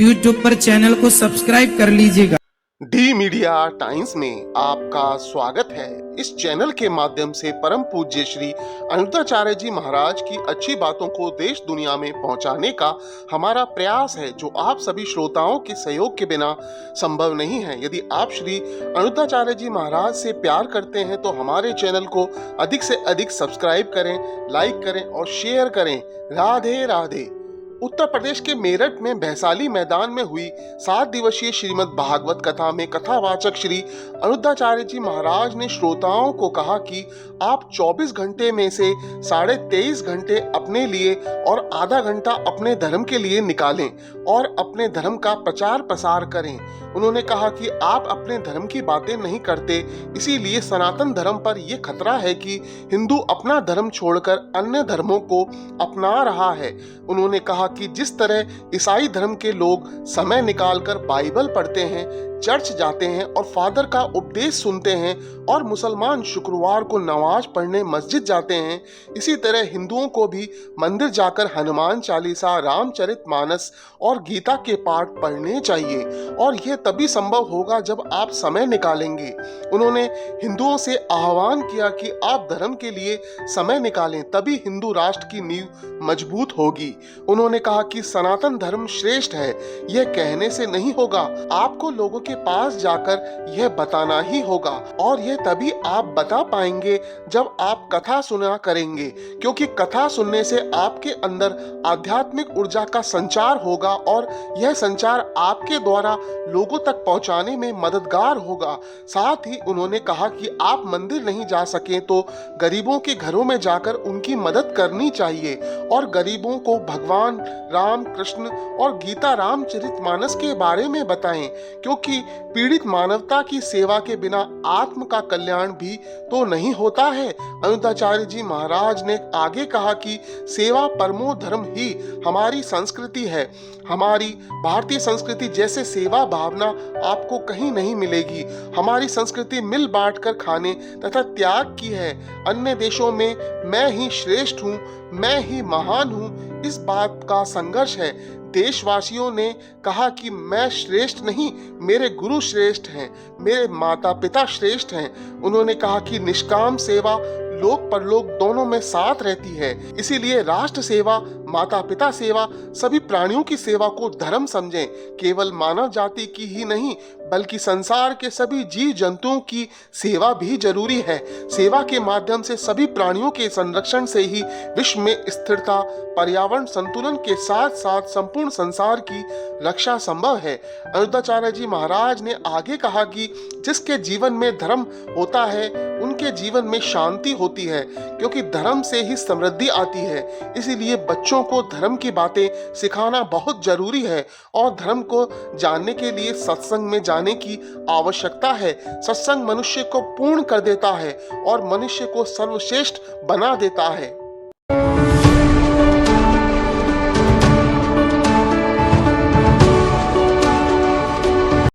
YouTube पर channel को subscribe कर लीजिएगा। डी मीडिया टाइम्स में आपका स्वागत है। इस चैनल के माध्यम से परम पूज्य श्री अनिरुद्धाचार्य जी महाराज की अच्छी बातों को देश दुनिया में पहुंचाने का हमारा प्रयास है, जो आप सभी श्रोताओं के सहयोग के बिना संभव नहीं है। यदि आप श्री अनिरुद्धाचार्य जी महाराज से प्यार करते हैं तो हमारे चैनल को अधिक से अधिक सब्सक्राइब करें, लाइक करें और शेयर करें। राधे राधे। उत्तर प्रदेश के मेरठ में भैसाली मैदान में हुई 7 दिवसीय श्रीमद् भागवत कथा में कथावाचक श्री अनिरुद्धाचार्य जी महाराज ने श्रोताओं को कहा कि आप 24 घंटे में से 23.5 घंटे अपने लिए और आधा घंटा अपने धर्म के लिए निकालें और अपने धर्म का प्रचार प्रसार करें। उन्होंने कहा कि आप अपने धर्म की बातें नहीं करते, इसीलिए सनातन धर्म पर यह खतरा है कि हिंदू अपना धर्म छोड़कर अन्य धर्मों को अपना रहा है। उन्होंने कहा कि जिस तरह ईसाई धर्म के लोग समय निकालकर बाइबल पढ़ते हैं, चर्च जाते हैं और फादर का उपदेश सुनते हैं, और मुसलमान शुक्रवार को नमाज पढ़ने मस्जिद जाते हैं, इसी तरह हिंदुओं को भी मंदिर जाकर हनुमान चालीसा, रामचरितमानस और गीता के पाठ पढ़ने चाहिए, और यह तभी संभव होगा जब आप समय निकालेंगे। उन्होंने हिंदुओं से आह्वान किया कि आप धर्म के लिए समय निकालें, तभी हिंदू राष्ट्र की नींव मजबूत होगी। उन्होंने कहा कि सनातन धर्म श्रेष्ठ है, यह कहने से नहीं होगा, आपको लोगों के पास जाकर यह बताना ही होगा, और यह तभी आप बता पाएंगे जब आप कथा सुना करेंगे, क्योंकि कथा सुनने से आपके अंदर आध्यात्मिक ऊर्जा का संचार होगा और यह संचार आपके द्वारा लोगों तक पहुंचाने में मददगार होगा। साथ ही उन्होंने कहा कि आप मंदिर नहीं जा सकें तो गरीबों के घरों में जाकर उनकी मदद करनी चाहिए और गरीबों को भगवान राम, कृष्ण और गीता, रामचरितमानस के बारे में बताएं, क्योंकि पीड़ित मानवता की सेवा के बिना आत्म का कल्याण भी तो नहीं होता है। अनिरुद्धाचार्य जी महाराज ने आगे कहा कि सेवा परमो धर्म ही हमारी संस्कृति है। हमारी भारतीय संस्कृति जैसे सेवा भावना आपको कहीं नहीं मिलेगी। हमारी संस्कृति मिल बांट कर खाने तथा त्याग की है। अन्य देशों में मैं ही श्रेष्ठ हूँ, मैं ही महान हूँ, इस बात का संघर्ष है। देशवासियों ने कहा कि मैं श्रेष्ठ नहीं, मेरे गुरु श्रेष्ठ हैं, मेरे माता पिता श्रेष्ठ हैं। उन्होंने कहा कि निष्काम सेवा लोक परलोक दोनों में साथ रहती है, इसीलिए राष्ट्र सेवा, माता पिता सेवा, सभी प्राणियों की सेवा को धर्म समझें। केवल मानव जाति की ही नहीं बल्कि संसार के सभी जीव जंतुओं की सेवा भी जरूरी है। सेवा के माध्यम से सभी प्राणियों के संरक्षण से ही विश्व में स्थिरता, पर्यावरण संतुलन के साथ साथ संपूर्ण संसार की रक्षा संभव है। अनिरुद्धाचार्य जी महाराज ने आगे कहा कि जिसके जीवन में धर्म होता है उनके जीवन में शांति होती है, क्योंकि धर्म से ही समृद्धि आती है। इसीलिए बच्चों को धर्म की बातें सिखाना बहुत जरूरी है और धर्म को जानने के लिए सत्संग में जाने की आवश्यकता है। सत्संग मनुष्य को पूर्ण कर देता है और मनुष्य को सर्वश्रेष्ठ बना देता है।